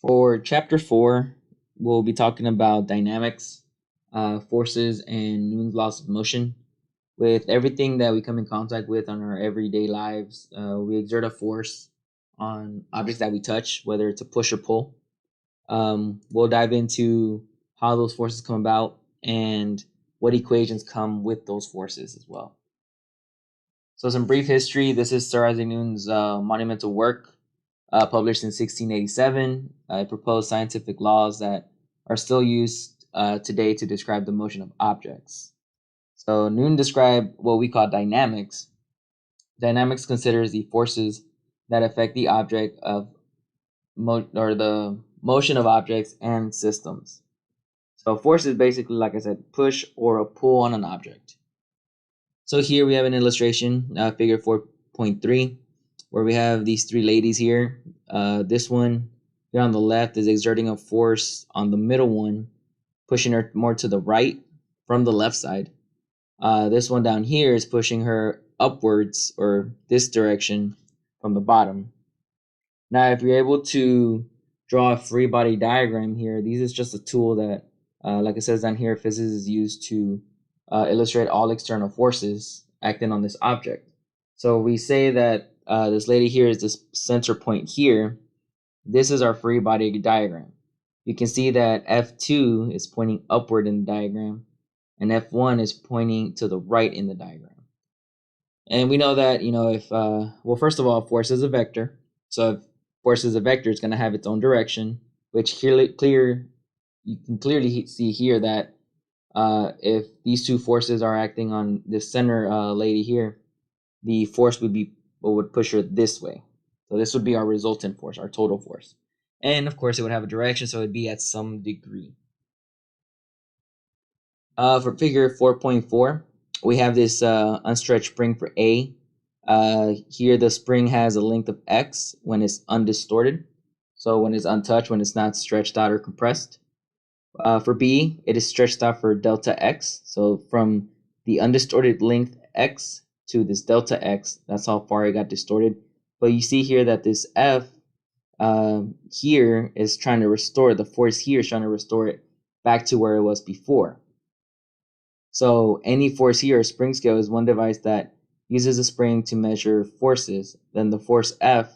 For chapter 4, we'll be talking about dynamics, forces, and Newton's laws of motion. With everything that we come in contact with on our everyday lives, we exert a force on objects that we touch, whether it's a push or pull. We'll dive into how those forces come about and what equations come with those forces as well. So, some brief history. This is Sir Isaac Newton's monumental work, published in 1687. It proposed scientific laws that are still used today to describe the motion of objects. So Newton described what we call dynamics. Dynamics considers the forces that affect the object of or the motion of objects and systems. So force is basically, like I said, push or a pull on an object. So here we have an illustration, figure 4.3, where we have these three ladies here. This one here on the left is exerting a force on the middle one, pushing her more to the right from the left side. This one down here is pushing her upwards or this direction from the bottom. Now, if you're able to draw a free body diagram here, this is just a tool that, like it says down here, physicists use to illustrate all external forces acting on this object. So we say that this lady here is this center point here. This is our free body diagram. You can see that F2 is pointing upward in the diagram, and F1 is pointing to the right in the diagram. And we know that, if, well, first of all, force is a vector. So if force is a vector, it's going to have its own direction, which you can clearly see here that if these two forces are acting on this center lady here, the force would push her this way. So this would be our resultant force, our total force. And of course, it would have a direction, so it would be at some degree. For figure 4.4, we have this unstretched spring for A. Here, the spring has a length of x when it's undistorted. So when it's untouched, when it's not stretched out or compressed. For B, it is stretched out for delta x. So from the undistorted length x to this delta x, that's how far it got distorted. But you see here that this F here is trying to restore, the force here is trying to restore it back to where it was before. So any force here, a spring scale, is one device that uses a spring to measure forces. Then the force F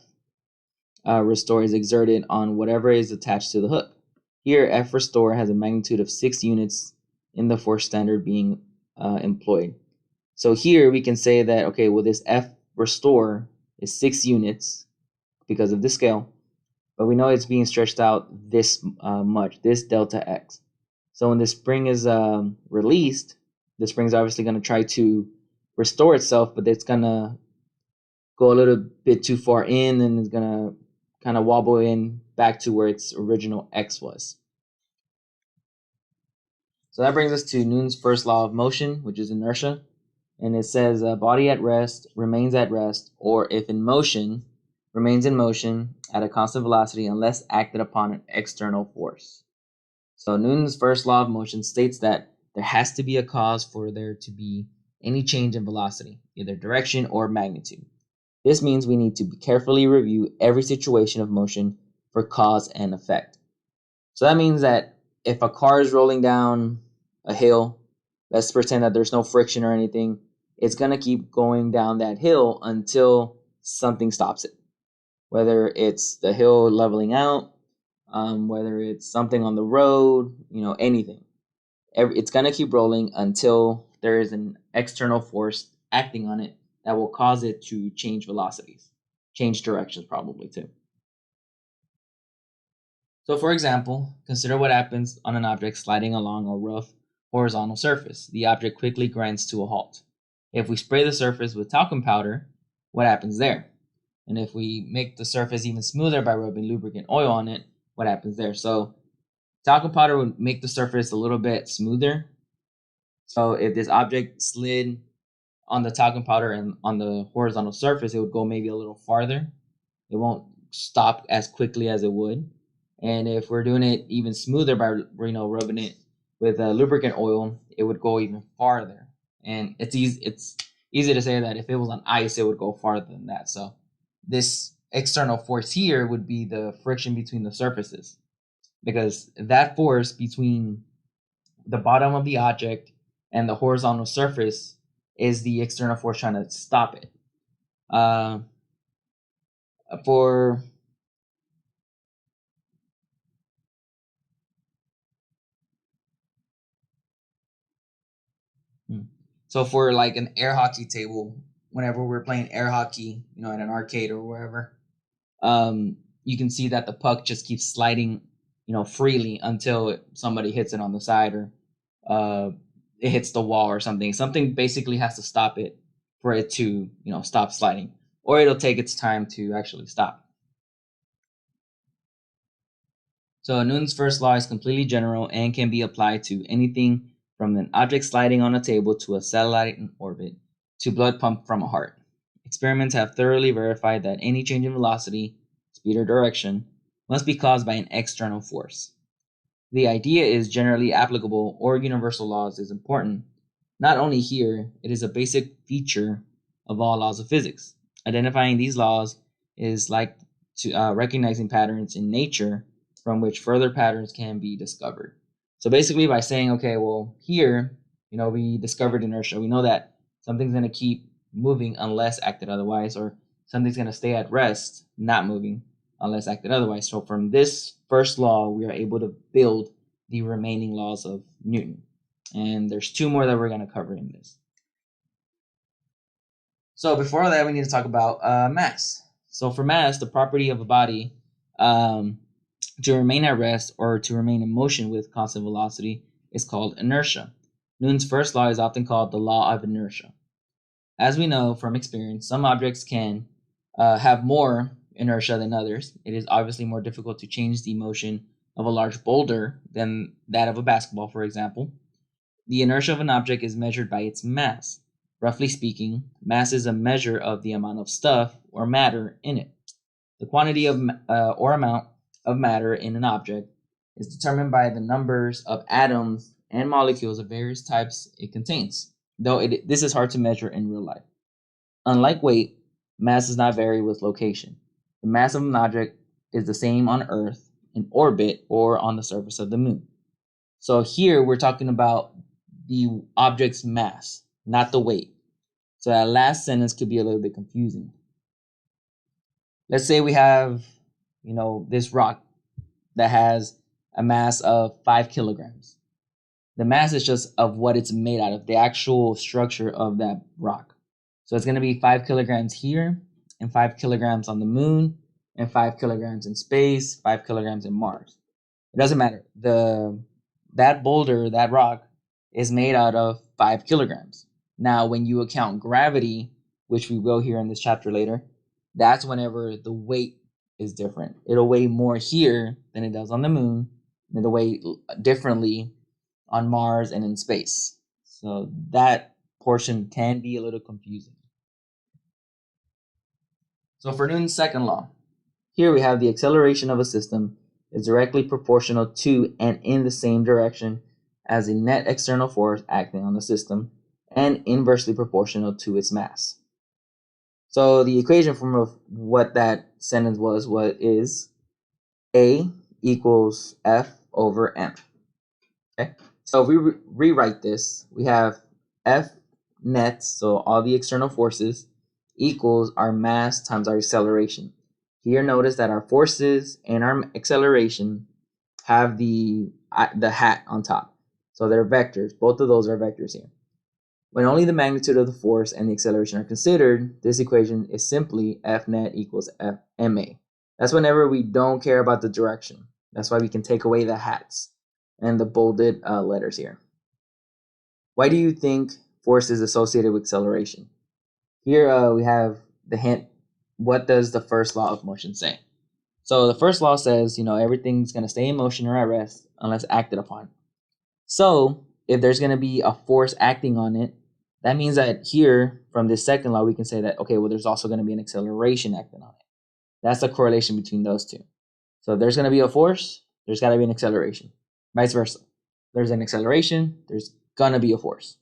restore is exerted on whatever is attached to the hook. Here, F restore has a magnitude of 6 units in the force standard being employed. So here we can say that, okay, well, this F restore is 6 units because of the scale, but we know it's being stretched out this much, this delta x. So when the spring is released, the spring is obviously going to try to restore itself, but it's going to go a little bit too far in and it's going to kind of wobble in back to where its original x was. So that brings us to Newton's first law of motion, which is inertia. And it says a body at rest remains at rest, or if in motion, remains in motion at a constant velocity unless acted upon an external force. So Newton's first law of motion states that there has to be a cause for there to be any change in velocity, either direction or magnitude. This means we need to carefully review every situation of motion for cause and effect. So that means that if a car is rolling down a hill, let's pretend that there's no friction or anything, it's going to keep going down that hill until something stops it. Whether it's the hill leveling out, whether it's something on the road, anything. It's going to keep rolling until there is an external force acting on it that will cause it to change velocities, change directions probably too. So for example, consider what happens on an object sliding along a rough horizontal surface. The object quickly grinds to a halt. If we spray the surface with talcum powder, what happens there? And if we make the surface even smoother by rubbing lubricant oil on it, what happens there? So talcum powder would make the surface a little bit smoother. So if this object slid on the talcum powder and on the horizontal surface, it would go maybe a little farther. It won't stop as quickly as it would. And if we're doing it even smoother by rubbing it with lubricant oil, it would go even farther. And it's easy to say that if it was on ice, it would go farther than that. So this external force here would be the friction between the surfaces, because that force between the bottom of the object and the horizontal surface is the external force trying to stop it. For So for like an air hockey table, whenever we're playing air hockey, at an arcade or wherever, you can see that the puck just keeps sliding, freely until somebody hits it on the side, or it hits the wall or something. Something basically has to stop it for it to, stop sliding, or it'll take its time to actually stop. So Newton's first law is completely general and can be applied to anything from an object sliding on a table to a satellite in orbit to blood pumped from a heart. Experiments have thoroughly verified that any change in velocity, speed, or direction must be caused by an external force. The idea is generally applicable or universal laws is important. Not only here, it is a basic feature of all laws of physics. Identifying these laws is like recognizing patterns in nature from which further patterns can be discovered. So basically, by saying, okay, well, here, we discovered inertia. We know that something's going to keep moving unless acted otherwise, or something's going to stay at rest, not moving, unless acted otherwise. So from this first law, we are able to build the remaining laws of Newton. And there's two more that we're going to cover in this. So before that, we need to talk about mass. So for mass, the property of a body to remain at rest or to remain in motion with constant velocity is called inertia. Newton's first law is often called the law of inertia. As we know from experience, some objects can have more inertia than others. It is obviously more difficult to change the motion of a large boulder than that of a basketball, for example. The inertia of an object is measured by its mass. Roughly speaking, mass is a measure of the amount of stuff or matter in it. The quantity of or amount of matter in an object is determined by the numbers of atoms and molecules of various types it contains, though this is hard to measure in real life. Unlike weight, mass does not vary with location. The mass of an object is the same on Earth, in orbit, or on the surface of the moon. So here we're talking about the object's mass, not the weight. So that last sentence could be a little bit confusing. Let's say we have, this rock that has a mass of 5 kilograms. The mass is just of what it's made out of, the actual structure of that rock. So it's going to be 5 kilograms here, and 5 kilograms on the moon, and 5 kilograms in space, 5 kilograms in Mars. It doesn't matter. That boulder, that rock, is made out of 5 kilograms. Now, when you account gravity, which we will hear in this chapter later, that's whenever the weight is different. It'll weigh more here than it does on the moon, and it'll weigh differently on Mars and in space. So that portion can be a little confusing. So for Newton's second law, here we have the acceleration of a system is directly proportional to and in the same direction as the net external force acting on the system, and inversely proportional to its mass. So the equation from what that sentence is A equals F over M. Okay, so if we rewrite this, we have F net, so all the external forces, equals our mass times our acceleration. Here, notice that our forces and our acceleration have the hat on top. So they're vectors. Both of those are vectors here. When only the magnitude of the force and the acceleration are considered, this equation is simply F net equals F ma. That's whenever we don't care about the direction. That's why we can take away the hats and the bolded letters here. Why do you think force is associated with acceleration? Here we have the hint. What does the first law of motion say? So the first law says, everything's going to stay in motion or at rest unless acted upon. So if there's going to be a force acting on it, that means that here from this second law, we can say that, okay, well, there's also going to be an acceleration acting on it. That's the correlation between those two. So if there's going to be a force, there's got to be an acceleration. Vice versa. There's an acceleration, there's going to be a force.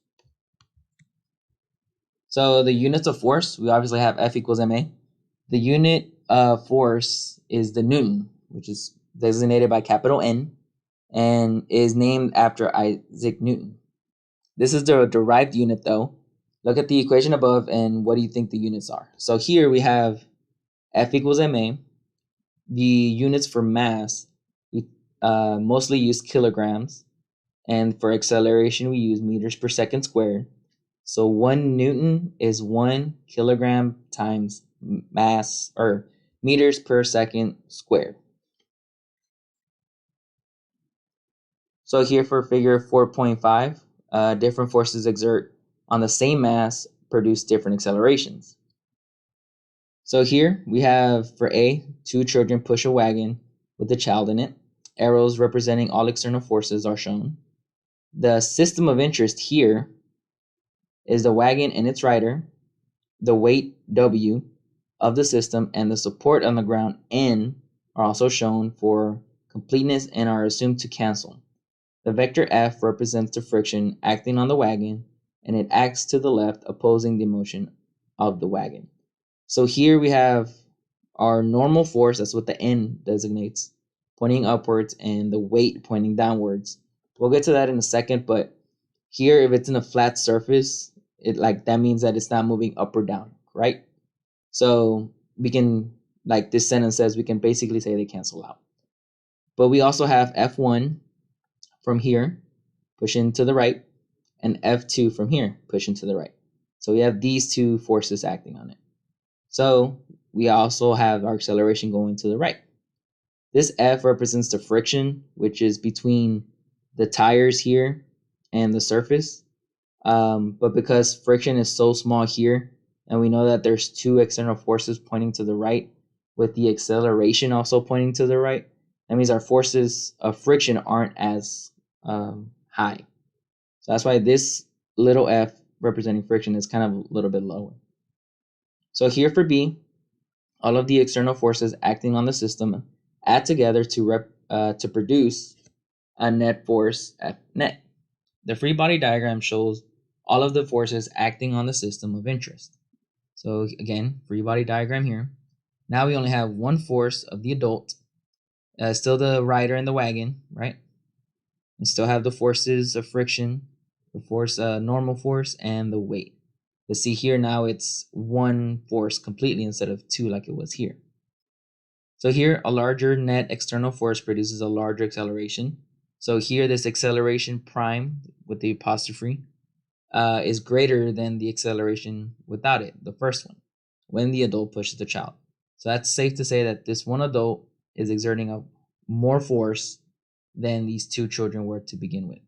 So the units of force, we obviously have F equals ma. The unit of force is the Newton, which is designated by capital N and is named after Isaac Newton. This is the derived unit though. Look at the equation above and what do you think the units are? So here we have F equals ma. The units for mass, we mostly use kilograms, and for acceleration we use meters per second squared. So 1 Newton is 1 kilogram times mass, or meters per second squared. So here for figure 4.5, different forces exert on the same mass produce different accelerations. So here we have for A, 2 children push a wagon with a child in it. Arrows representing all external forces are shown. The system of interest here is the wagon and its rider, the weight W of the system, and the support on the ground N are also shown for completeness and are assumed to cancel. The vector F represents the friction acting on the wagon, and it acts to the left, opposing the motion of the wagon. So here we have our normal force, that's what the N designates, pointing upwards, and the weight pointing downwards. We'll get to that in a second, but here if it's in a flat surface, that means that it's not moving up or down, right? So we can, like this sentence says, we can basically say they cancel out. But we also have F1 from here, pushing to the right, and F2 from here, pushing to the right. So we have these two forces acting on it. So we also have our acceleration going to the right. This F represents the friction, which is between the tires here and the surface. But because friction is so small here, and we know that there's 2 external forces pointing to the right, with the acceleration also pointing to the right, that means our forces of friction aren't as high. So that's why this little f representing friction is kind of a little bit lower. So here for B, all of the external forces acting on the system add together to produce a net force F net. The free body diagram shows all of the forces acting on the system of interest. So again, free body diagram here. Now we only have one force of the adult, still the rider in the wagon, right? And still have the forces of friction, the force, normal force, and the weight. But see here now it's one force completely instead of 2 like it was here. So here a larger net external force produces a larger acceleration. So here this acceleration prime with the apostrophe is greater than the acceleration without it, the first one, when the adult pushes the child. So that's safe to say that this one adult is exerting a more force than these 2 children were to begin with.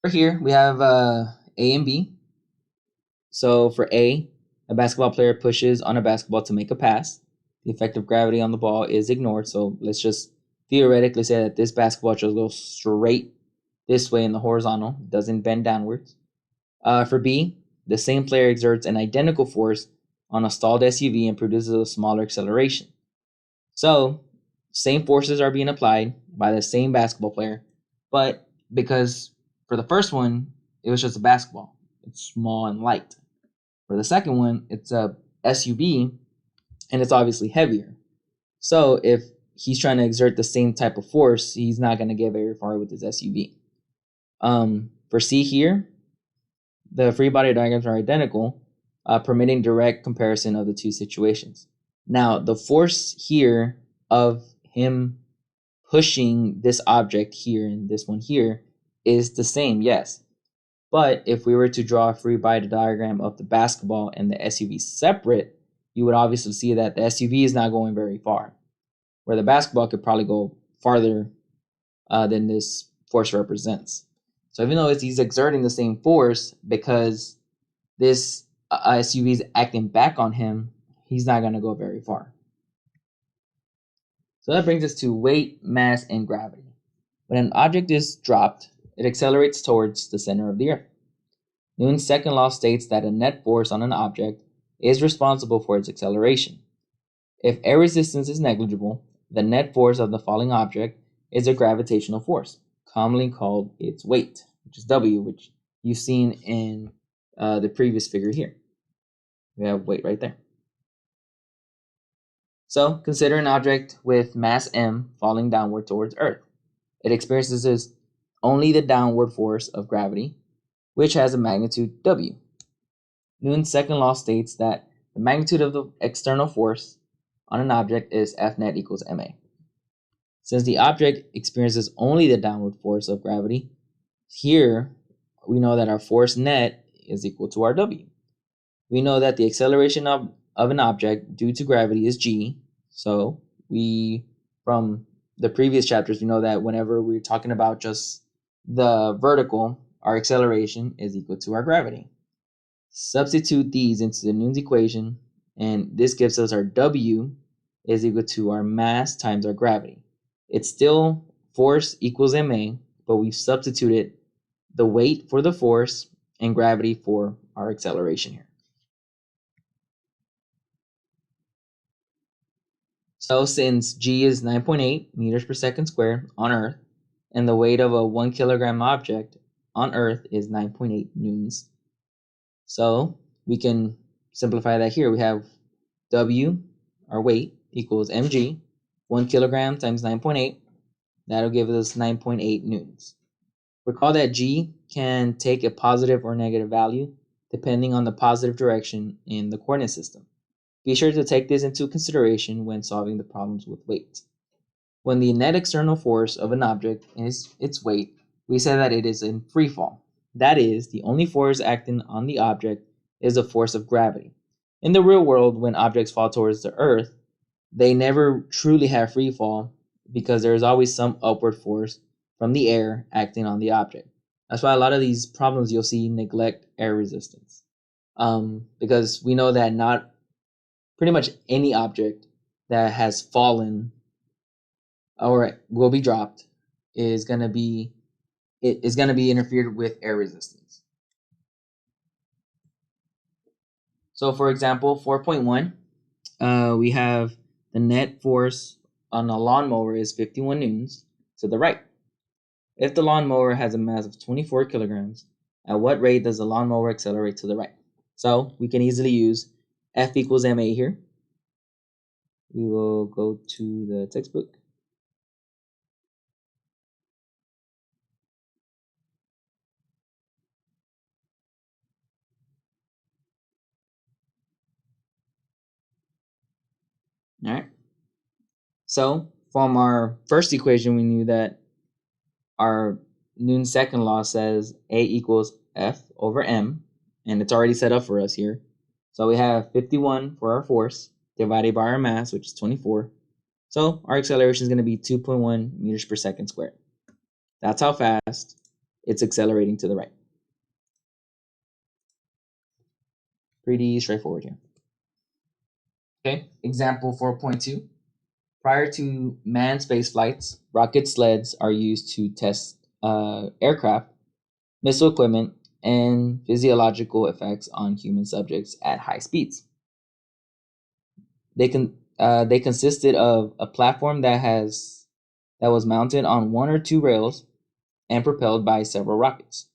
For here, we have A and B. So for A, a basketball player pushes on a basketball to make a pass. The effect of gravity on the ball is ignored. So let's just theoretically say that this basketball just goes straight this way in the horizontal, doesn't bend downwards. For B, the same player exerts an identical force on a stalled SUV and produces a smaller acceleration. So same forces are being applied by the same basketball player, but because for the first one, it was just a basketball. It's small and light. For the second one, it's a SUV, and it's obviously heavier. So if he's trying to exert the same type of force, he's not going to get very far with his SUV. For C here, the free body diagrams are identical, permitting direct comparison of the 2 situations. Now, the force here of him pushing this object here and this one here is the same, yes. But if we were to draw a free body diagram of the basketball and the SUV separate, you would obviously see that the SUV is not going very far, where the basketball could probably go farther than this force represents. So even though he's exerting the same force, because this SUV is acting back on him, he's not going to go very far. So that brings us to weight, mass, and gravity. When an object is dropped, it accelerates towards the center of the earth. Newton's second law states that a net force on an object is responsible for its acceleration. If air resistance is negligible, the net force of the falling object is a gravitational force, commonly called its weight, which is W, which you've seen in the previous figure here. We have weight right there. So consider an object with mass m falling downward towards Earth. It experiences only the downward force of gravity, which has a magnitude w. Newton's second law states that the magnitude of the external force on an object is F net equals ma. Since the object experiences only the downward force of gravity, here we know that our force net is equal to our w. We know that the acceleration of an object due to gravity is g. So from the previous chapters, we know that whenever we're talking about just the vertical, our acceleration is equal to our gravity. Substitute these into the Newton's equation, and this gives us our w is equal to our mass times our gravity. It's still force equals ma, but we've substituted the weight for the force and gravity for our acceleration here. So since g is 9.8 meters per second squared on Earth, and the weight of a 1 kilogram object on Earth is 9.8 newtons, so we can simplify that here. We have w, our weight, equals mg, 1 kilogram times 9.8. That'll give us 9.8 newtons. Recall that g can take a positive or negative value depending on the positive direction in the coordinate system. Be sure to take this into consideration when solving the problems with weight. When the net external force of an object is its weight, we say that it is in free fall. That is, the only force acting on the object is the force of gravity. In the real world, when objects fall towards the Earth, they never truly have free fall because there is always some upward force from the air acting on the object. That's why a lot of these problems you'll see neglect air resistance. Because we know that not pretty much any object that has fallen or will be dropped is going to be interfered with air resistance. So for example, 4.1, we have the net force on a lawnmower is 51 newtons to the right. If the lawnmower has a mass of 24 kilograms, at what rate does the lawnmower accelerate to the right? So we can easily use F equals ma here. We will go to the textbook. All right. So from our first equation, we knew that our Newton's second law says A equals F over m, and it's already set up for us here. So we have 51 for our force divided by our mass, which is 24. So our acceleration is going to be 2.1 meters per second squared. That's how fast it's accelerating to the right. Pretty straightforward here. Okay, example 4.2. Prior to manned space flights, rocket sleds are used to test aircraft, missile equipment, and physiological effects on human subjects at high speeds. They consisted of a platform that was mounted on one or two rails and propelled by several rockets.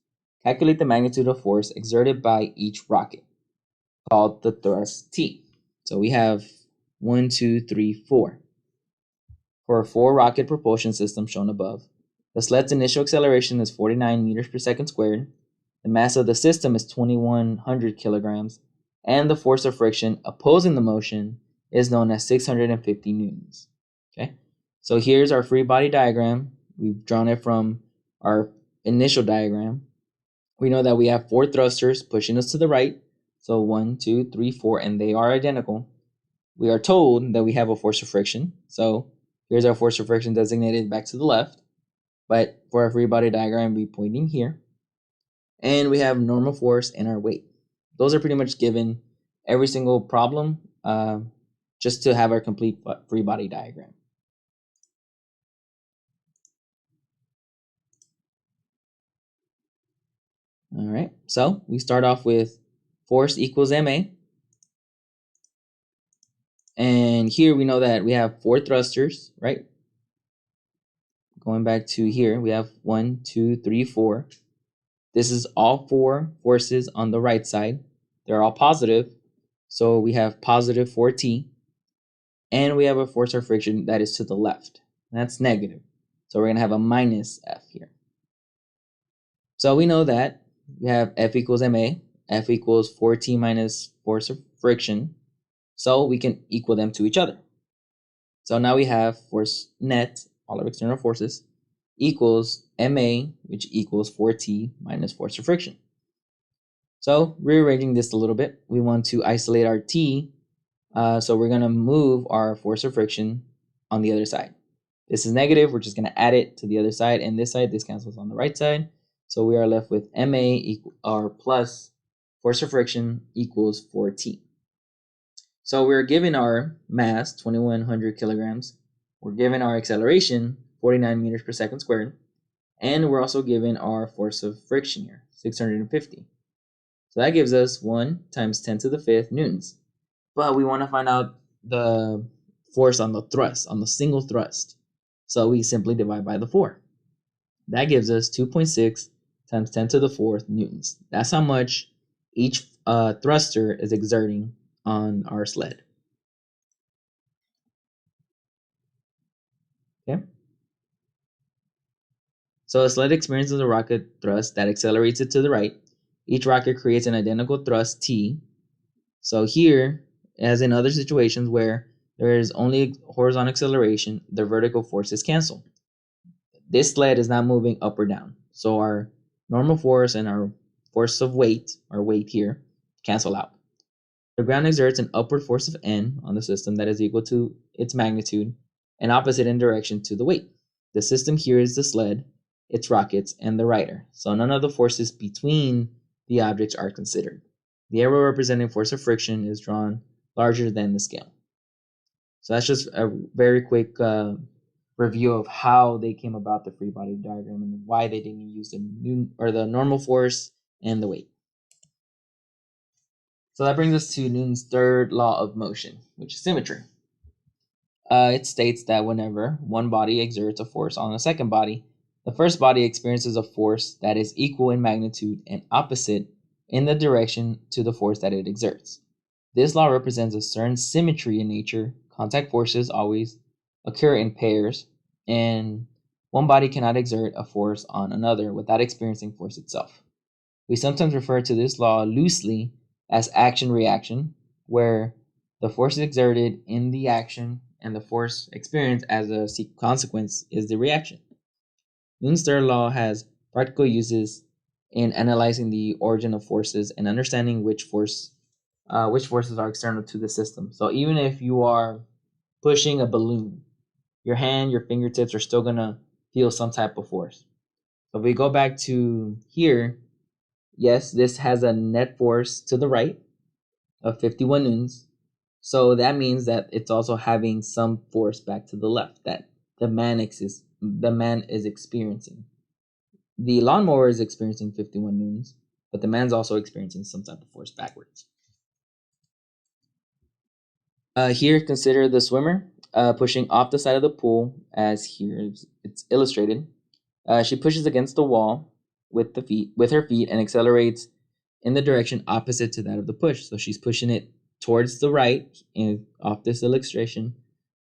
Calculate the magnitude of force exerted by each rocket, called the thrust T. So we have 1, 2, 3, 4. For a 4-rocket propulsion system shown above, the sled's initial acceleration is 49 meters per second squared. The mass of the system is 2,100 kilograms, and the force of friction opposing the motion is known as 650 newtons. Okay, so here's our free body diagram. We've drawn it from our initial diagram. We know that we have 4 thrusters pushing us to the right. So 1, 2, 3, 4, and they are identical. We are told that we have a force of friction. So here's our force of friction designated back to the left. But for our free body diagram, we're pointing here. And we have normal force and our weight. Those are pretty much given every single problem just to have our complete free body diagram. All right, so we start off with force equals ma. And here we know that we have 4 thrusters, right? Going back to here, we have 1, 2, 3, 4. This is all 4 forces on the right side. They're all positive. So we have positive 4t, and we have a force of friction that is to the left. That's negative. So we're going to have a minus F here. So we know that we have F equals ma, F equals 4t minus force of friction. So we can equal them to each other. So now we have force net, all of external forces, equals ma, which equals 4t minus force of friction. So rearranging this a little bit, we want to isolate our t. So we're going to move our force of friction on the other side. This is negative. We're just going to add it to the other side. And this side, this cancels on the right side. So we are left with ma equal, or plus force of friction equals 4t. So we're given our mass, 2,100 kilograms. We're given our acceleration, 49 meters per second squared. And we're also given our force of friction here, 650. So that gives us 1 times 10 to the 5th newtons. But we want to find out the force on the thrust, on the single thrust. So we simply divide by the 4. That gives us 2.6 times 10 to the 4th newtons. That's how much each thruster is exerting on our sled. Okay. So a sled experiences a rocket thrust that accelerates it to the right. Each rocket creates an identical thrust T. So here, as in other situations where there is only horizontal acceleration, the vertical forces cancel. This sled is not moving up or down. So our normal force and our force of weight, our weight here, cancel out. The ground exerts an upward force of N on the system that is equal to its magnitude and opposite in direction to the weight. The system here is the sled, its rockets, and the rider. So none of the forces between the objects are considered. The arrow representing force of friction is drawn larger than the scale. So that's just a very quick review of how they came about the free body diagram and why they didn't use the normal force and the weight. So that brings us to Newton's third law of motion, which is symmetry. It states that whenever one body exerts a force on a second body, the first body experiences a force that is equal in magnitude and opposite in the direction to the force that it exerts. This law represents a certain symmetry in nature. Contact forces always occur in pairs, and one body cannot exert a force on another without experiencing force itself. We sometimes refer to this law loosely as action-reaction, where the force exerted in the action and the force experienced as a consequence is the reaction. Newton's third law has practical uses in analyzing the origin of forces and understanding which forces are external to the system. So even if you are pushing a balloon, your hand, your fingertips are still gonna feel some type of force. So if we go back to here, yes, this has a net force to the right of 51 newtons. So that means that it's also having some force back to the left that the man is experiencing. The lawnmower is experiencing 51 newtons, but the man's also experiencing some type of force backwards. Here, consider the swimmer pushing off the side of the pool, as here it's illustrated. She pushes against the wall with her feet, and accelerates in the direction opposite to that of the push. So she's pushing it towards the right off this illustration,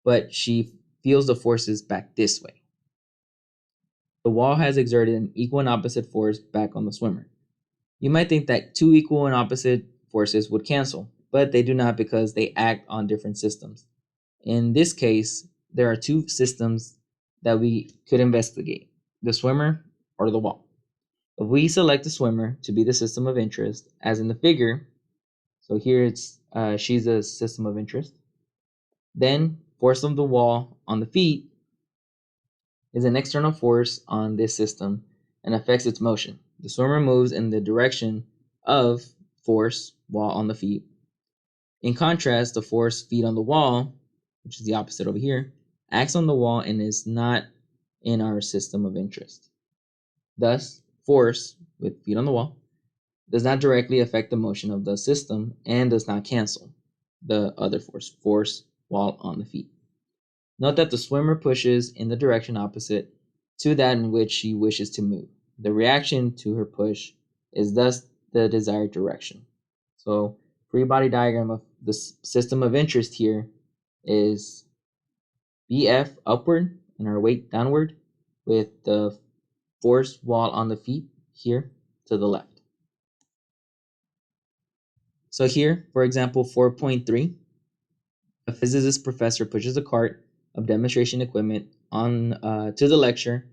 but she feels the forces back this way. The wall has exerted an equal and opposite force back on the swimmer. You might think that two equal and opposite forces would cancel, but they do not because they act on different systems. In this case, there are two systems that we could investigate, the swimmer or the wall. If we select the swimmer to be the system of interest, as in the figure, so here she's a system of interest, then force of the wall on the feet is an external force on this system and affects its motion. The swimmer moves in the direction of force wall on the feet. In contrast, the force feet on the wall, which is the opposite over here, acts on the wall and is not in our system of interest. Thus, force with feet on the wall does not directly affect the motion of the system and does not cancel the other force wall on the feet. Note that the swimmer pushes in the direction opposite to that in which she wishes to move. The reaction to her push is thus the desired direction. So, free body diagram of the system of interest here is BF upward and our weight downward, with the force wall on the feet here to the left. So here, for example, 4.3, a physicist professor pushes a cart of demonstration equipment on to the lecture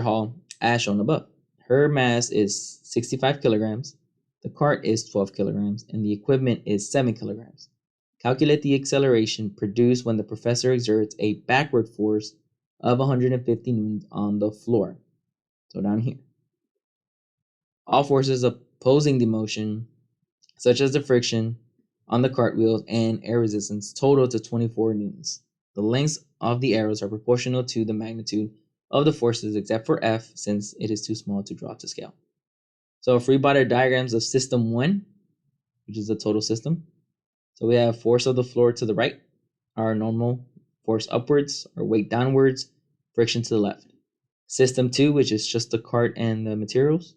hall as shown above. Her mass is 65 kilograms, the cart is 12 kilograms, and the equipment is 7 kilograms. Calculate the acceleration produced when the professor exerts a backward force of 150 newtons on the floor. So down here. All forces opposing the motion, such as the friction on the cartwheels and air resistance, total to 24 newtons. The lengths of the arrows are proportional to the magnitude of the forces except for F, since it is too small to draw to scale. So free body diagrams of system 1, which is the total system. So we have force of the floor to the right, our normal force upwards, our weight downwards, friction to the left. System 2, which is just the cart and the materials.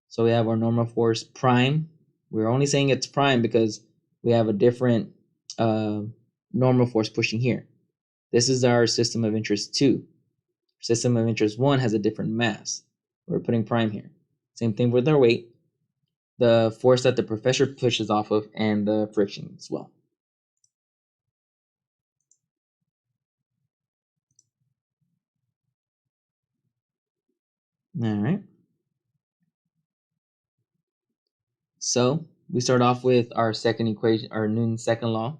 So we have our normal force prime. We're only saying it's prime because we have a different normal force pushing here. This is our system of interest 2. System of interest 1 has a different mass. We're putting prime here. Same thing with our weight, the force that the professor pushes off of, and the friction as well. All right. So we start off with our second equation, our Newton's second law.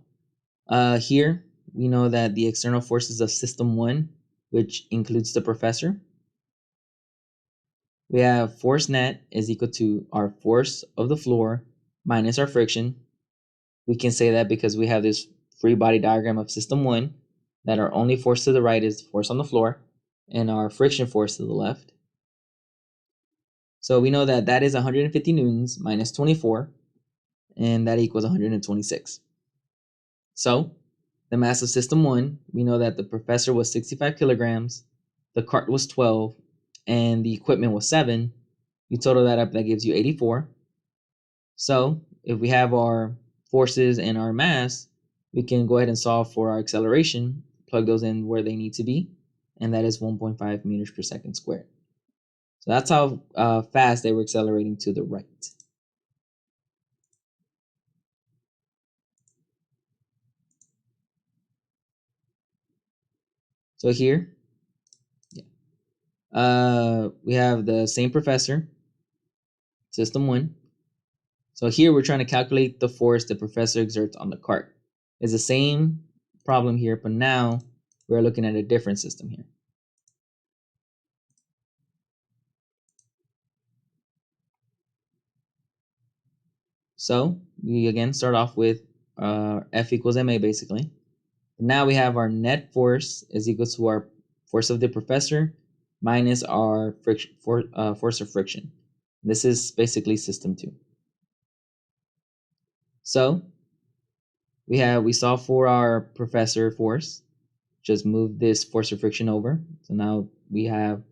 Here we know that the external forces of system 1, which includes the professor, we have force net is equal to our force of the floor minus our friction. We can say that because we have this free body diagram of system 1, that our only force to the right is force on the floor, and our friction force to the left. So we know that that is 150 newtons minus 24, and that equals 126. So the mass of system 1, we know that the professor was 65 kilograms, the cart was 12, and the equipment was 7. You total that up, that gives you 84. So if we have our forces and our mass, we can go ahead and solve for our acceleration, plug those in where they need to be, and that is 1.5 meters per second squared. So that's how fast they were accelerating to the right. So here, we have the same professor, system 1. So here we're trying to calculate the force the professor exerts on the cart. It's the same problem here, but now we're looking at a different system here. So we again start off with F equals ma basically. Now we have our net force is equal to our force of the professor minus our force of friction. This is basically system 2. So we solve for our professor force. Just move this force of friction over. So now we have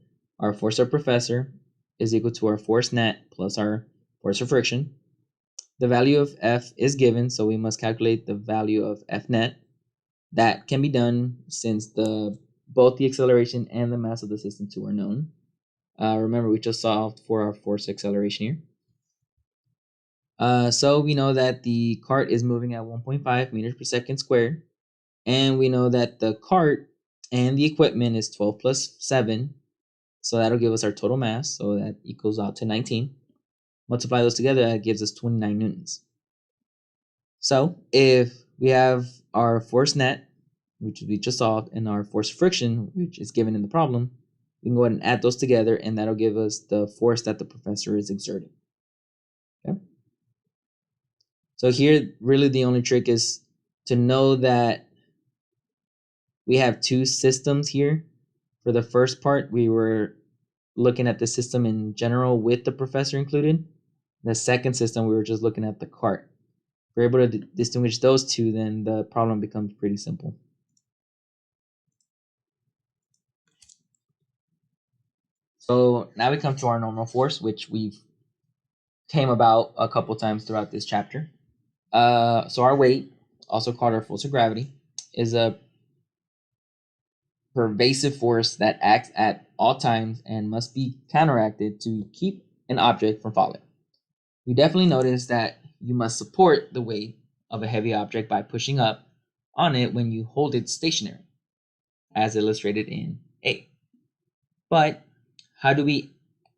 our force of professor is equal to our force net plus our force of friction. The value of F is given, so we must calculate the value of F net. That can be done since both the acceleration and the mass of the system 2 are known. Remember, we just solved for our force acceleration here. So we know that the cart is moving at 1.5 meters per second squared. And we know that the cart and the equipment is 12 plus 7. So that'll give us our total mass. So that equals out to 19. Multiply those together, that gives us 29 newtons. So if we have our force net, which we just solved, and our force friction, which is given in the problem, we can go ahead and add those together, and that'll give us the force that the professor is exerting. Okay. So here, really the only trick is to know that we have two systems here. For the first part, we were looking at the system in general with the professor included. The second system, we were just looking at the cart. If we're able to distinguish those two, then the problem becomes pretty simple. So now we come to our normal force, which we've came about a couple times throughout this chapter. So our weight, also called our force of gravity, is a pervasive force that acts at all times and must be counteracted to keep an object from falling. We definitely notice that you must support the weight of a heavy object by pushing up on it when you hold it stationary, as illustrated in A. But how do we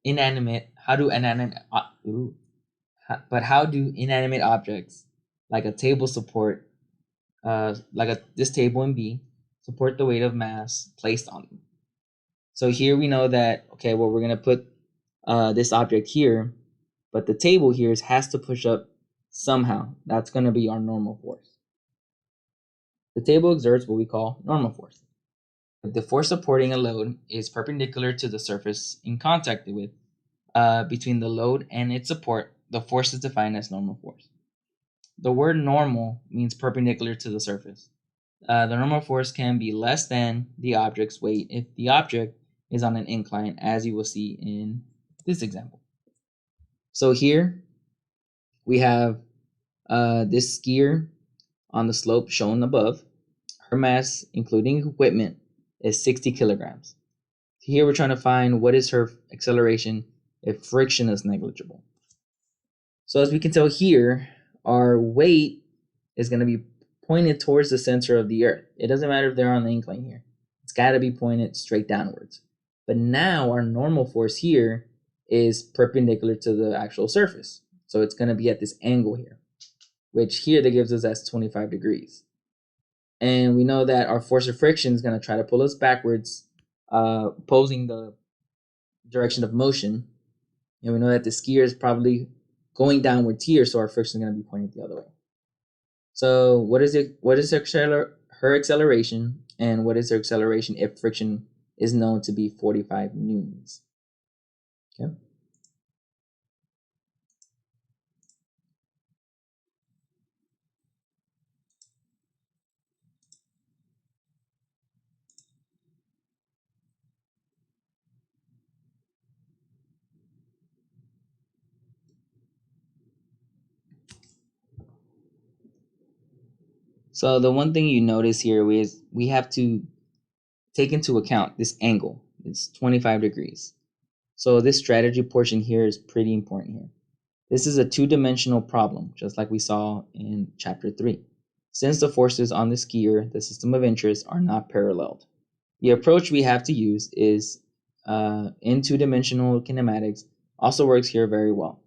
inanimate? How do inanimate? How do inanimate objects like a table support, this table in B, support the weight of mass placed on them? So here we know that okay, well we're gonna put this object here, but the table here has to push up somehow. That's gonna be our normal force. The table exerts what we call normal force. If the force supporting a load is perpendicular to the surface in contact with, between the load and its support, the force is defined as normal force. The word normal means perpendicular to the surface. The normal force can be less than the object's weight if the object is on an incline, as you will see in this example. So here we have this skier on the slope shown above. Her mass, including equipment, is 60 kilograms. Here we're trying to find what is her acceleration if friction is negligible. So as we can tell here, our weight is going to be pointed towards the center of the earth. It doesn't matter if they're on the incline here. It's got to be pointed straight downwards. But now our normal force here is perpendicular to the actual surface. So it's going to be at this angle here, which here that gives us as 25 degrees. And we know that our force of friction is going to try to pull us backwards, opposing the direction of motion. And we know that the skier is probably going downwards here, so our friction is going to be pointing the other way. So what is her acceleration, and what is her acceleration if friction is known to be 45 newtons? Okay. So the one thing you notice here is we have to take into account this angle. It's 25 degrees. So this strategy portion here is pretty important here. This is a two-dimensional problem, just like we saw in chapter 3. Since the forces on the skier, the system of interest, are not paralleled. The approach we have to use is in two-dimensional kinematics also works here very well.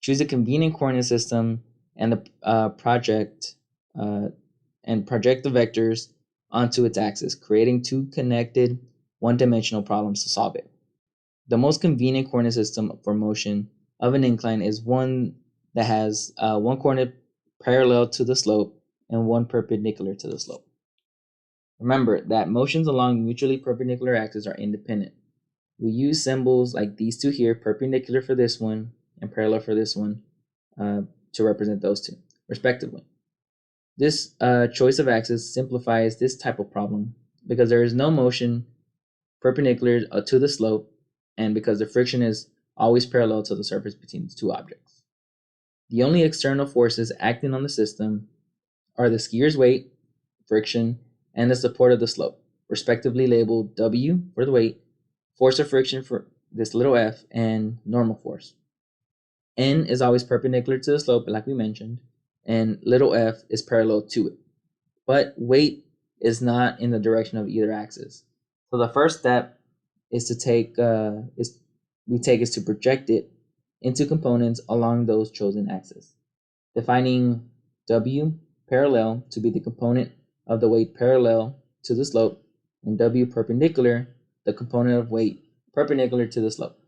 Choose a convenient coordinate system and the project the vectors onto its axis, creating two connected one-dimensional problems to solve it. The most convenient coordinate system for motion of an incline is one that has one coordinate parallel to the slope and one perpendicular to the slope. Remember that motions along mutually perpendicular axes are independent. We use symbols like these two here, perpendicular for this one and parallel for this one, to represent those two, respectively. This choice of axis simplifies this type of problem because there is no motion perpendicular to the slope, and because the friction is always parallel to the surface between the two objects. The only external forces acting on the system are the skier's weight, friction, and the support of the slope, respectively labeled W for the weight, force of friction for this little f, and normal force. N is always perpendicular to the slope, like we mentioned, and little f is parallel to it. But weight is not in the direction of either axis. So the first step is to take is to project it into components along those chosen axes, defining W parallel to be the component of the weight parallel to the slope, and W perpendicular, the component of weight perpendicular to the slope.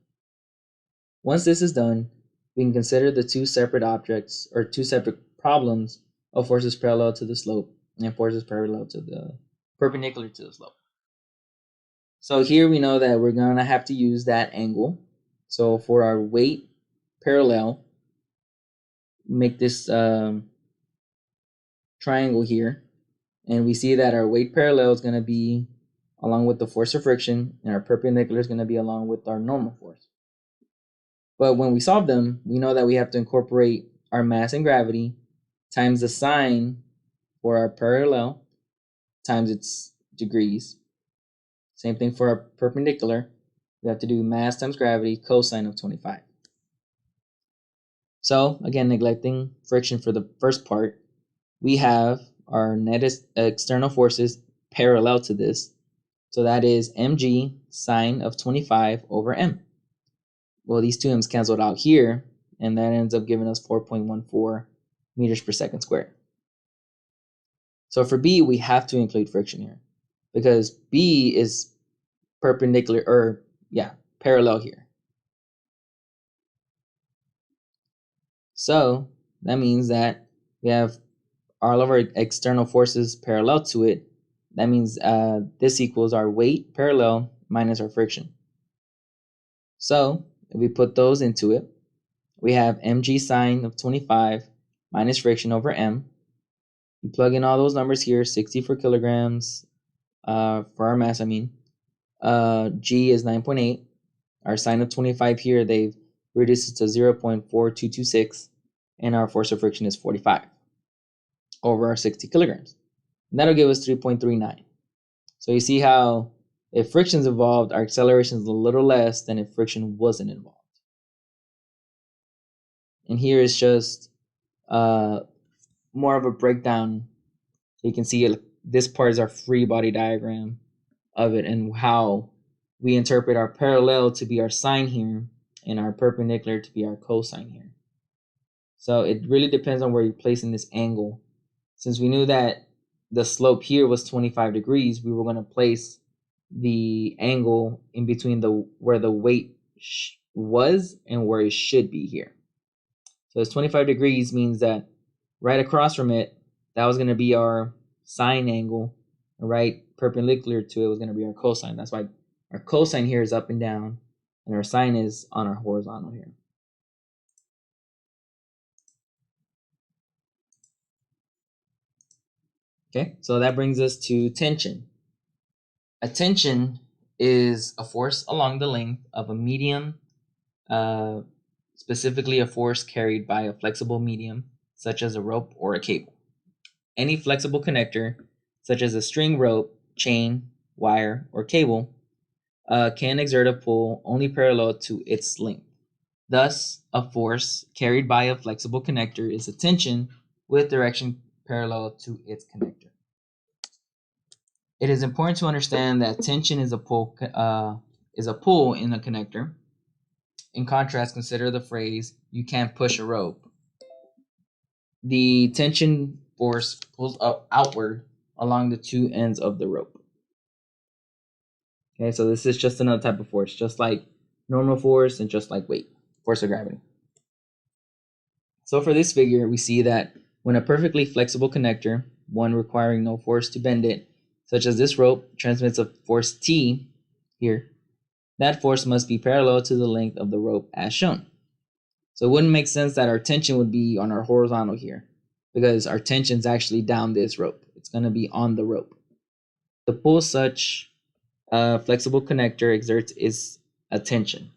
Once this is done, we can consider the two separate objects or two separate problems of forces parallel to the slope and forces parallel to the perpendicular to the slope. So here we know that we're going to have to use that angle. So for our weight parallel, make this triangle here, and we see that our weight parallel is going to be along with the force of friction, and our perpendicular is going to be along with our normal force. But when we solve them, we know that we have to incorporate our mass and gravity times the sine for our parallel times its degrees. Same thing for our perpendicular. We have to do mass times gravity cosine of 25. So again, neglecting friction for the first part, we have our net external forces parallel to this. So that is mg sine of 25 over m. Well, these two m's canceled out here, and that ends up giving us 4.14 meters per second squared. So for B, we have to include friction here because B is perpendicular, or parallel here. So that means that we have all of our external forces parallel to it. That means this equals our weight parallel minus our friction. So if we put those into it, we have mg sine of 25 minus friction over m. You plug in all those numbers here, 60 for kilograms, for our mass, G is 9.8. Our sine of 25 here, they've reduced it to 0.4226, and our force of friction is 45 over our 60 kilograms. And that'll give us 3.39. So you see how if friction's involved, our acceleration is a little less than if friction wasn't involved. And here is just more of a breakdown. You can see this part is our free body diagram of it and how we interpret our parallel to be our sine here and our perpendicular to be our cosine here. So it really depends on where you're placing this angle. Since we knew that the slope here was 25 degrees, we were going to place the angle in between where the weight was and where it should be here. So it's 25 degrees means that right across from it, that was going to be our sine angle, and right perpendicular to it was going to be our cosine. That's why our cosine here is up and down, and our sine is on our horizontal here. Okay, so that brings us to tension. A tension is a force along the length of a medium, specifically a force carried by a flexible medium, such as a rope or a cable. Any flexible connector, such as a string, rope, chain, wire, or cable, can exert a pull only parallel to its length. Thus, a force carried by a flexible connector is a tension with direction parallel to its connector. It is important to understand that tension is a pull in a connector. In contrast, consider the phrase, "you can't push a rope." The tension force pulls up outward along the two ends of the rope. Okay, so this is just another type of force, just like normal force and just like weight, force of gravity. So for this figure, we see that when a perfectly flexible connector, one requiring no force to bend it, such as this rope, transmits a force T here, that force must be parallel to the length of the rope as shown. So it wouldn't make sense that our tension would be on our horizontal here, because our tension is actually down this rope. It's going to be on the rope. To pull such a flexible connector exerts is a tension.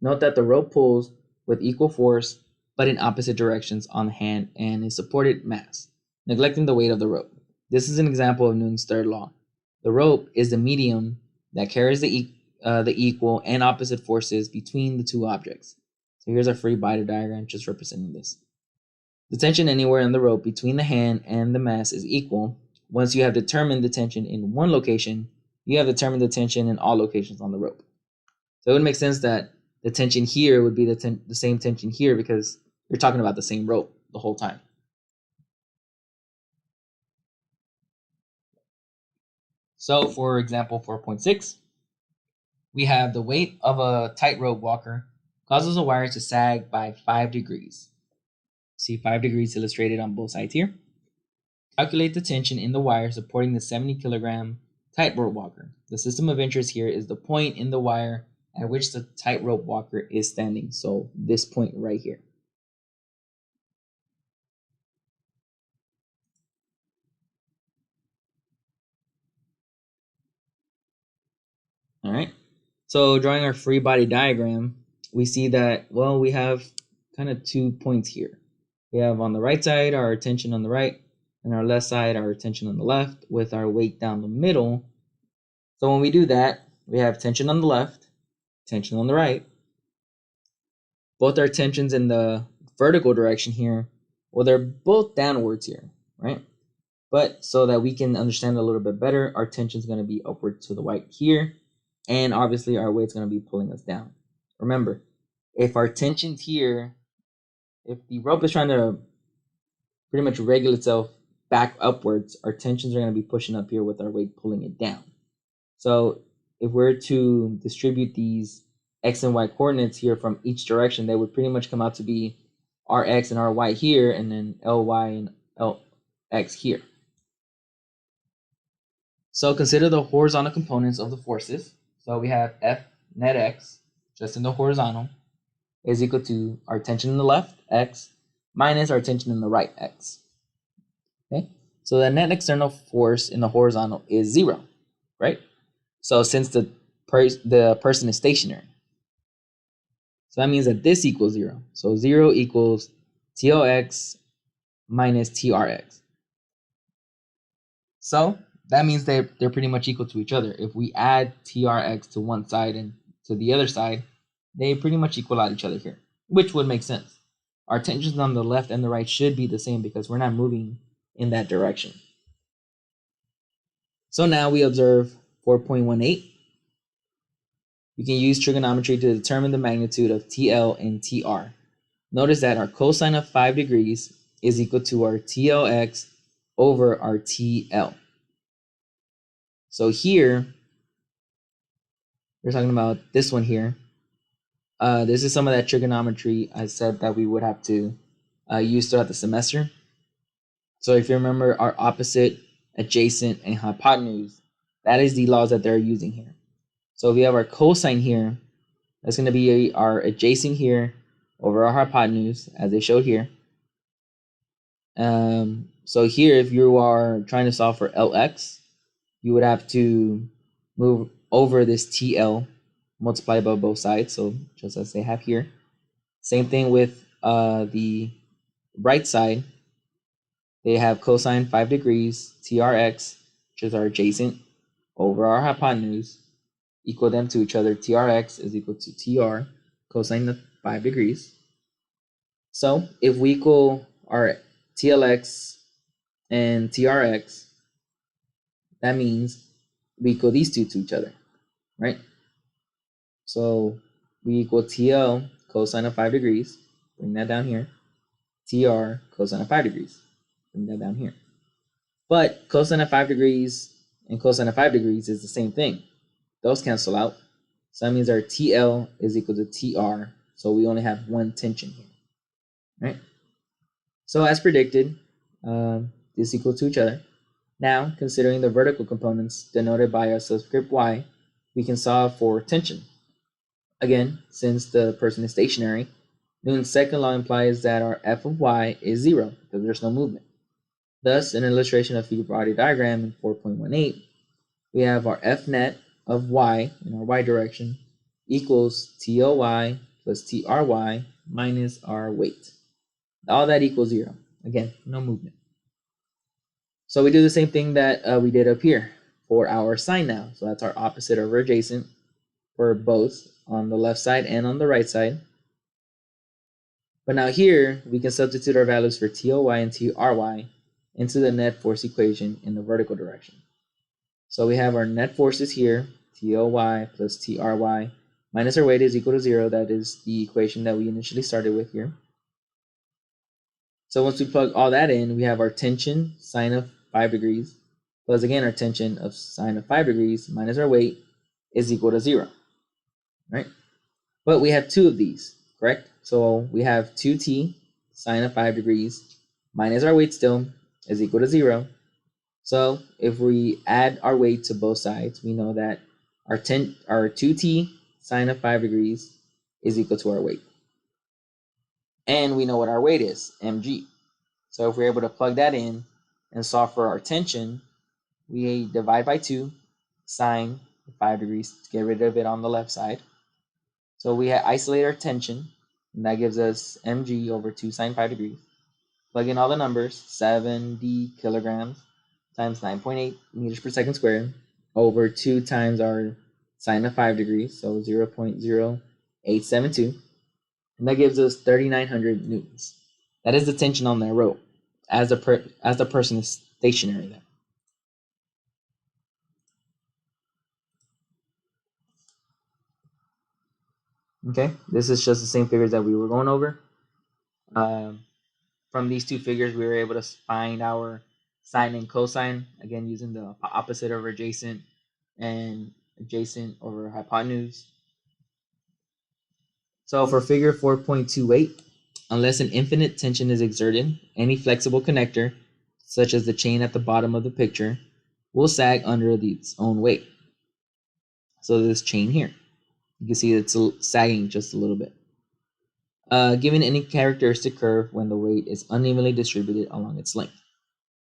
Note that the rope pulls with equal force, but in opposite directions on the hand and is supported mass, neglecting the weight of the rope. This is an example of Newton's third law. The rope is the medium that carries the equal and opposite forces between the two objects. So here's our free body diagram just representing this. The tension anywhere in the rope between the hand and the mass is equal. Once you have determined the tension in one location, you have determined the tension in all locations on the rope. So it would make sense that the tension here would be the same tension here because you're talking about the same rope the whole time. So for example 4.6, we have the weight of a tightrope walker causes a wire to sag by 5 degrees. See 5 degrees illustrated on both sides here. Calculate the tension in the wire supporting the 70 kilogram tightrope walker. The system of interest here is the point in the wire at which the tightrope walker is standing. So this point right here. All right. So drawing our free body diagram, we see that, well, we have kind of 2 points here. We have on the right side our tension on the right, and our left side our tension on the left, with our weight down the middle. So when we do that, we have tension on the left, tension on the right. Both our tensions in the vertical direction here, well, they're both downwards here, right? But so that we can understand a little bit better, our tension is going to be upward to the right here, and obviously our weight's going to be pulling us down. Remember, if our tension's here, if the rope is trying to pretty much regulate itself back upwards, our tensions are going to be pushing up here with our weight pulling it down. So if we're to distribute these x and y coordinates here from each direction, they would pretty much come out to be rx and ry here, and then ly and lx here. So consider the horizontal components of the forces. So we have F net x, just in the horizontal, is equal to our tension in the left, x, minus our tension in the right, x. Okay, so the net external force in the horizontal is 0, right? So since the person is stationary, so that means that this equals 0. So 0 equals TOX minus TRX. So that means they're pretty much equal to each other. If we add TRX to one side and to the other side, they pretty much equal out each other here, which would make sense. Our tensions on the left and the right should be the same because we're not moving in that direction. So now we observe 4.18. We can use trigonometry to determine the magnitude of TL and TR. Notice that our cosine of 5 degrees is equal to our TLX over our TL. So here, we're talking about this one here. This is some of that trigonometry I said that we would have to use throughout the semester. So if you remember our opposite, adjacent, and hypotenuse, that is the laws that they're using here. So if we have our cosine here, that's going to be our adjacent here over our hypotenuse, as they showed here. So here, if you are trying to solve for Lx, you would have to move over this TL, multiply by both sides, so just as they have here. Same thing with the right side. They have cosine 5 degrees, TRX, which is our adjacent, over our hypotenuse, equal them to each other. TRX is equal to TR, cosine of 5 degrees. So if we equal our TLX and TRX, that means we equal these two to each other, right? So we equal TL cosine of 5 degrees, bring that down here, TR cosine of 5 degrees, bring that down here. But cosine of 5 degrees and cosine of 5 degrees is the same thing. Those cancel out. So that means our TL is equal to TR. So we only have one tension here, right? So as predicted, this equal to each other. Now, considering the vertical components denoted by a subscript y, we can solve for tension. Again, since the person is stationary, Newton's second law implies that our f of y is 0 because there's no movement. Thus, in an illustration of free body diagram in 4.18, we have our f net of y in our y direction equals TOY plus TRY minus our weight. All that equals 0. Again, no movement. So we do the same thing that we did up here for our sine now. So that's our opposite over adjacent for both on the left side and on the right side. But now here, we can substitute our values for TOY and TRY into the net force equation in the vertical direction. So we have our net forces here, TOY plus TRY, minus our weight is equal to 0. That is the equation that we initially started with here. So once we plug all that in, we have our tension, sine of 5 degrees, plus again our tension of sine of 5 degrees minus our weight is equal to 0, right? But we have two of these, correct? So we have 2t sine of 5 degrees minus our weight still is equal to 0. So if we add our weight to both sides, we know that our 2t sine of 5 degrees is equal to our weight. And we know what our weight is, mg. So if we're able to plug that in and solve for our tension, we divide by 2 sine 5 degrees to get rid of it on the left side. So we isolate our tension, and that gives us mg over 2 sine 5 degrees. plug in all the numbers, 70 kilograms times 9.8 meters per second squared over 2 times our sine of 5 degrees, so 0.0872. And that gives us 3,900 newtons. That is the tension on that rope as the person is stationary there. Okay, this is just the same figures that we were going over. From these two figures, we were able to find our sine and cosine, again using the opposite over adjacent and adjacent over hypotenuse. So for figure 4.28, unless an infinite tension is exerted, any flexible connector, such as the chain at the bottom of the picture, will sag under its own weight. So this chain here, you can see it's sagging just a little bit. Given any characteristic curve when the weight is unevenly distributed along its length.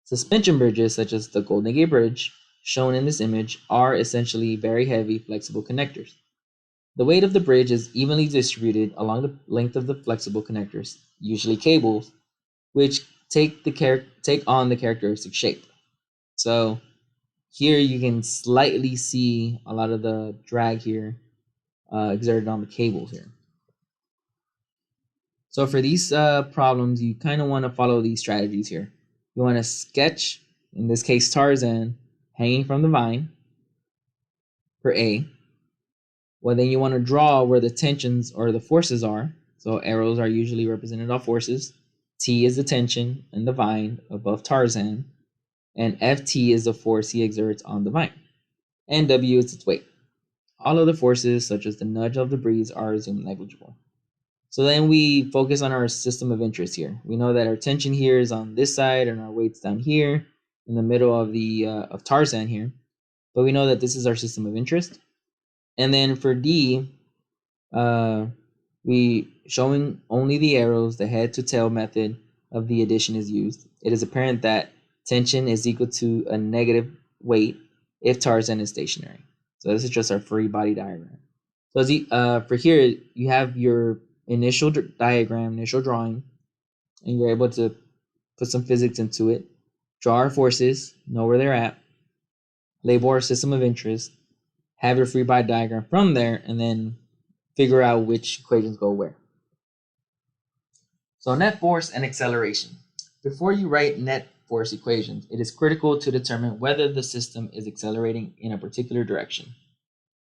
Suspension bridges, such as the Golden Gate Bridge, shown in this image, are essentially very heavy flexible connectors. The weight of the bridge is evenly distributed along the length of the flexible connectors, usually cables, which take on the characteristic shape. So here you can slightly see a lot of the drag here exerted on the cables here. So for these problems, you kind of want to follow these strategies here. You want to sketch, in this case Tarzan, hanging from the vine for A. Well, then you want to draw where the tensions or the forces are. So arrows are usually represented all forces. T is the tension in the vine above Tarzan. And Ft is the force he exerts on the vine. And W is its weight. All other forces, such as the nudge of the breeze, are assumed negligible. So then we focus on our system of interest here. We know that our tension here is on this side and our weight's down here in the middle of the of Tarzan here. But we know that this is our system of interest. And then for D, we showing only the arrows, the head to tail method of the addition is used. It is apparent that tension is equal to a negative weight if Tarzan is stationary. So this is just our free body diagram. So for here, you have your initial diagram, initial drawing, and you're able to put some physics into it. Draw our forces, know where they're at, label our system of interest, have your free body diagram from there, and then figure out which equations go where. So net force and acceleration. Before you write net force equations, it is critical to determine whether the system is accelerating in a particular direction.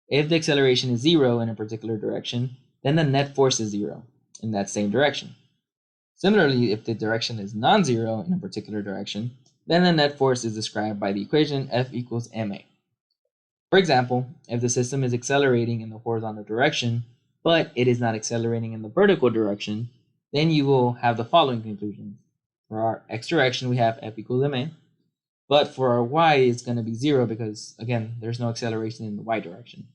If the acceleration is 0 in a particular direction, then the net force is 0 in that same direction. Similarly, if the direction is non-zero in a particular direction, then the net force is described by the equation F equals ma. For example, if the system is accelerating in the horizontal direction, but it is not accelerating in the vertical direction, then you will have the following conclusions. For our x direction, we have F equals ma, but for our y, it's going to be 0 because, again, there's no acceleration in the y direction.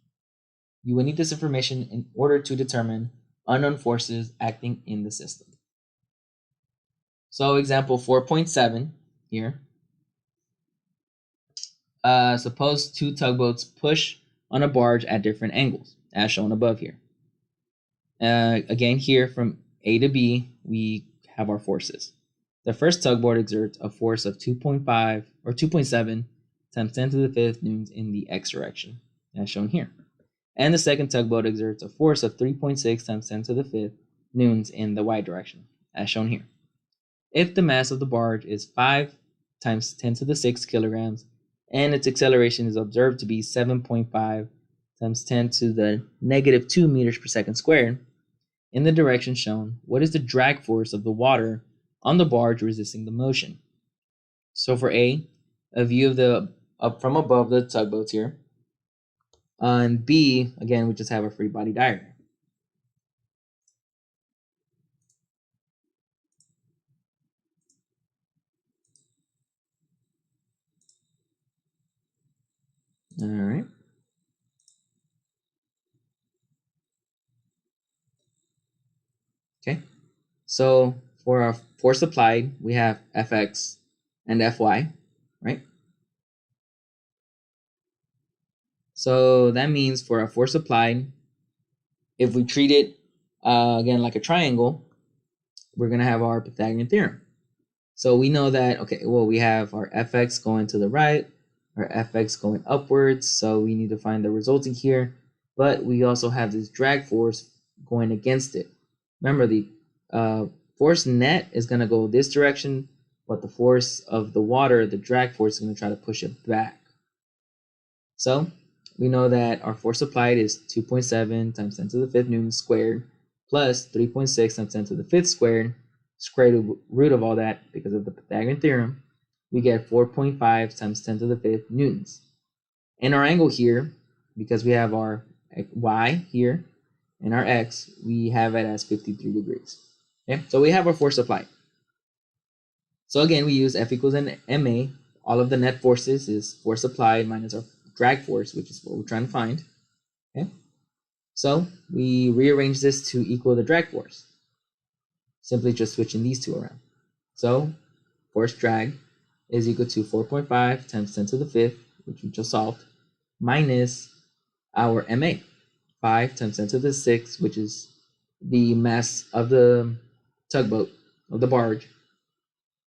You will need this information in order to determine unknown forces acting in the system. So example 4.7 here. Suppose two tugboats push on a barge at different angles, as shown above here. Again, here from A to B, we have our forces. The first tugboat exerts a force of 2.5 or 2.7 times 10 to the 5th newtons in the x direction, as shown here. And the second tugboat exerts a force of 3.6 times 10 to the 5th newtons in the y direction, as shown here. If the mass of the barge is 5 times 10 to the 6 kilograms, and its acceleration is observed to be 7.5 times 10 to the negative 2 meters per second squared, in the direction shown, what is the drag force of the water on the barge resisting the motion? So for A, a view of the up from above the tugboats here. And B, again, we just have a free body diagram. All right. Okay. So for our force applied, we have Fx and Fy, right? So that means for our force applied, if we treat it again like a triangle, we're going to have our Pythagorean theorem. So we know that, okay, well, we have our fx going to the right, our fx going upwards, so we need to find the resulting here, but we also have this drag force going against it. Remember, the force net is going to go this direction, but the force of the water, the drag force, is going to try to push it back. So we know that our force applied is 2.7 times 10 to the 5th newtons squared plus 3.6 times 10 to the 5th squared, square root of all that because of the Pythagorean theorem. We get 4.5 times 10 to the 5th newtons. And our angle here, because we have our y here and our x, we have it as 53 degrees. Okay, so we have our force applied. So again, we use F equals ma. All of the net forces is force applied minus our drag force, which is what we're trying to find. Okay, so we rearrange this to equal the drag force, simply just switching these two around. So force drag is equal to 4.5 times 10 to the 5th, which we just solved, minus our ma, 5 times 10 to the 6th, which is the mass of the tugboat, of the barge,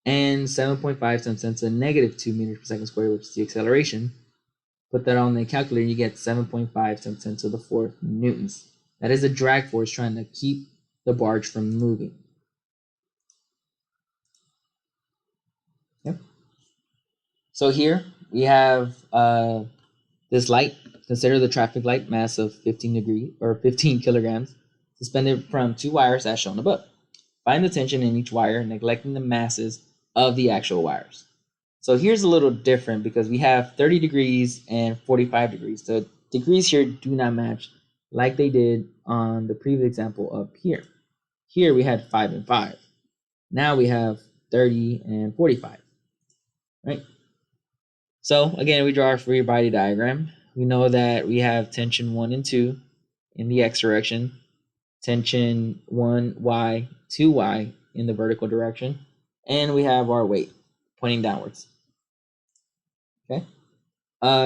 and 7.5 times 10 to the negative 2 meters per second squared, which is the acceleration. Put that on the calculator, you get 7.5 times 10 to the 4th newtons. That is a drag force trying to keep the barge from moving. Yep. So here we have this light. Consider the traffic light, mass of 15 kilograms, suspended from 2 wires as shown above. Find the tension in each wire, neglecting the masses of the actual wires. So here's a little different because we have 30 degrees and 45 degrees. The degrees here do not match like they did on the previous example up here. Here we had 5 and 5. Now we have 30 and 45, right? So again, we draw our free body diagram. We know that we have tension 1 and 2 in the x direction, tension 1y, 2y in the vertical direction, and we have our weight pointing downwards. Okay.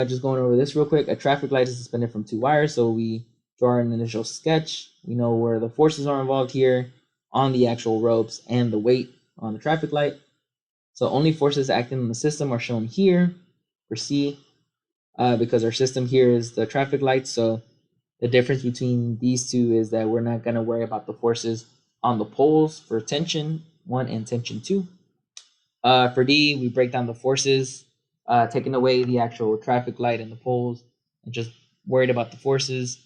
Just going over this real quick. A traffic light is suspended from 2 wires, so we draw an initial sketch. We know where the forces are involved here on the actual ropes and the weight on the traffic light. So only forces acting on the system are shown here for C, because our system here is the traffic light. So the difference between these two is that we're not going to worry about the forces on the poles for tension 1 and tension 2. For D, we break down the forces, taking away the actual traffic light and the poles, and just worried about the forces.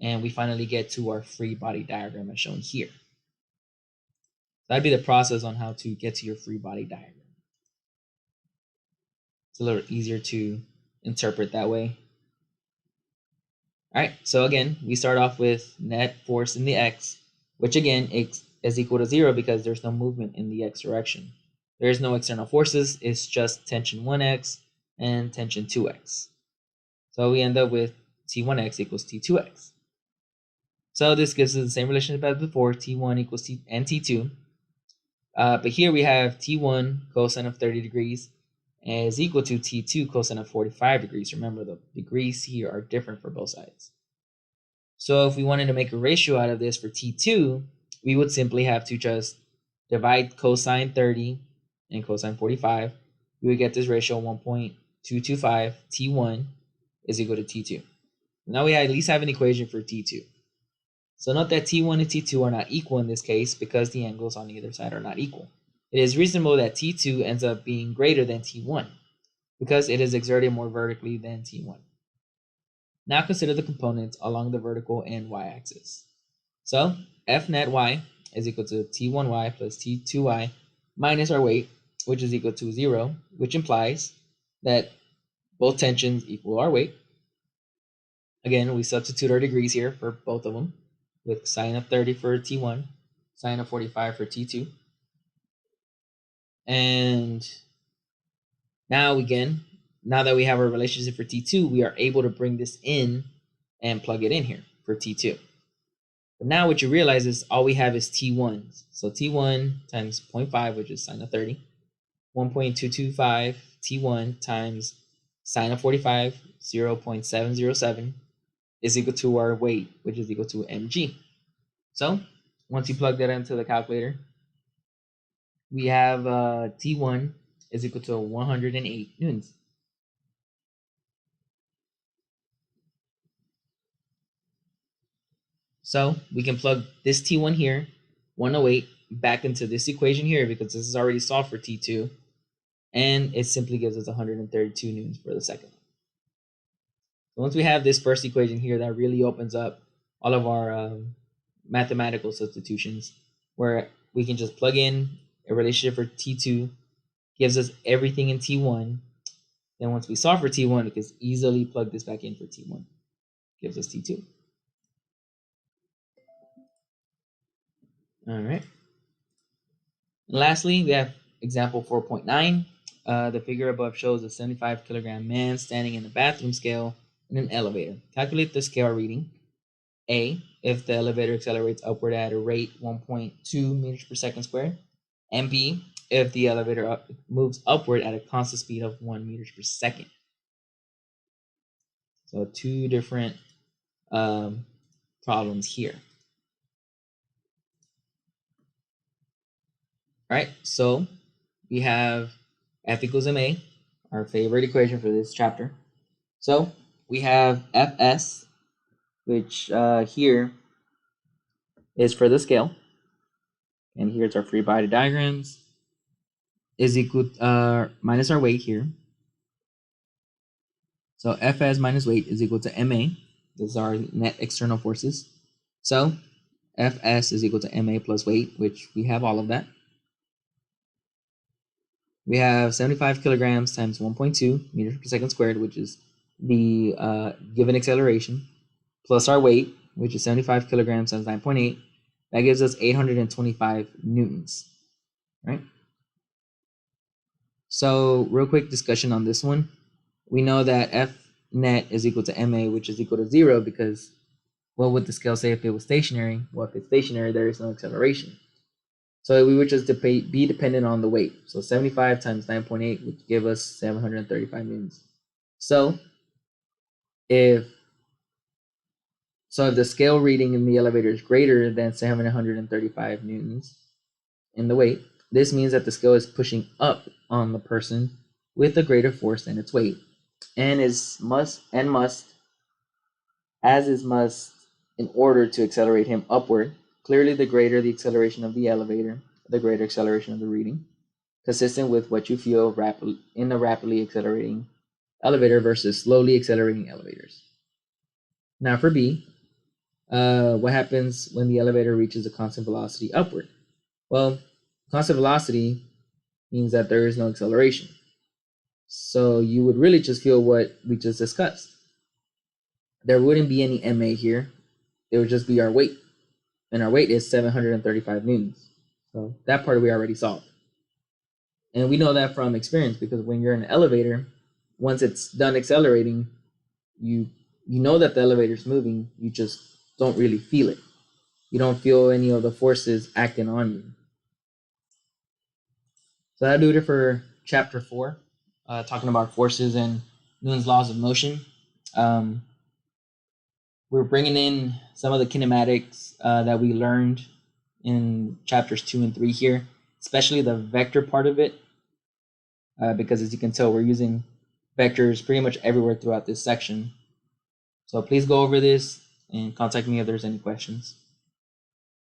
And we finally get to our free body diagram as shown here. That'd be the process on how to get to your free body diagram. It's a little easier to interpret that way. All right, so again, we start off with net force in the x, which again is equal to 0 because there's no movement in the x direction. There is no external forces, it's just tension 1x and tension 2x. So we end up with T1x equals T2x. So this gives us the same relationship as before, T1 equals T and T2. But here we have T1 cosine of 30 degrees is equal to T2 cosine of 45 degrees. Remember, the degrees here are different for both sides. So if we wanted to make a ratio out of this for T2, we would simply have to just divide cosine 30 and cosine 45. We would get this ratio 1.225. T1 is equal to T2. Now we at least have an equation for T2. So note that T1 and T2 are not equal in this case because the angles on either side are not equal. It is reasonable that T2 ends up being greater than T1 because it is exerted more vertically than T1. Now consider the components along the vertical and y-axis. So F net y is equal to T1y plus T2y minus our weight, which is equal to 0, which implies that both tensions equal our weight. Again, we substitute our degrees here for both of them, with sine of 30 for T1, sine of 45 for T2. And now again, now that we have our relationship for T2, we are able to bring this in and plug it in here for T2. But now what you realize is all we have is T1. So T1 times 0.5, which is sine of 30, 1.225 T1 times sine of 45, 0.707, is equal to our weight, which is equal to mg. So once you plug that into the calculator, we have T1 is equal to 108 newtons. So we can plug this T1 here, 108, back into this equation here because this is already solved for T2, and it simply gives us 132 newtons per the second. So once we have this first equation here, that really opens up all of our mathematical substitutions, where we can just plug in a relationship for T2, gives us everything in T1. Then once we solve for T1, we can easily plug this back in for T1. Gives us T2. All right. And lastly, we have example 4.9. The figure above shows a 75 kilogram man standing in a bathroom scale in an elevator. Calculate the scale reading. A, if the elevator accelerates upward at a rate 1.2 meters per second squared. And B, if the elevator moves upward at a constant speed of 1 meters per second. So two different problems here. All right, so we have F equals ma, our favorite equation for this chapter. So we have Fs, which here is for the scale, and here's our free body diagrams, is equal minus our weight here. So Fs minus weight is equal to ma. This is our net external forces. So Fs is equal to ma plus weight, which we have all of that. We have 75 kilograms times 1.2 meters per second squared, which is the given acceleration, plus our weight, which is 75 kilograms times 9.8. That gives us 825 newtons, right? So real quick discussion on this one. We know that F net is equal to ma, which is equal to 0, because what would the scale say if it was stationary? Well, if it's stationary, there is no acceleration. So we would just be dependent on the weight. So 75 times 9.8 would give us 735 newtons. So if the scale reading in the elevator is greater than 735 newtons in the weight, this means that the scale is pushing up on the person with a greater force than its weight, and must in order to accelerate him upward. Clearly, the greater the acceleration of the elevator, the greater acceleration of the reading, consistent with what you feel in a rapidly accelerating elevator versus slowly accelerating elevators. Now for B, what happens when the elevator reaches a constant velocity upward? Well, constant velocity means that there is no acceleration. So you would really just feel what we just discussed. There wouldn't be any ma here. It would just be our weight. And our weight is 735 newtons. So that part we already solved. And we know that from experience, because when you're in an elevator, once it's done accelerating, you know that the elevator's moving, you just don't really feel it. You don't feel any of the forces acting on you. So that'll do it for chapter 4, talking about forces and Newton's laws of motion. We're bringing in some of the kinematics that we learned in chapters 2 and 3 here, especially the vector part of it, because as you can tell, we're using vectors pretty much everywhere throughout this section. So please go over this and contact me if there's any questions.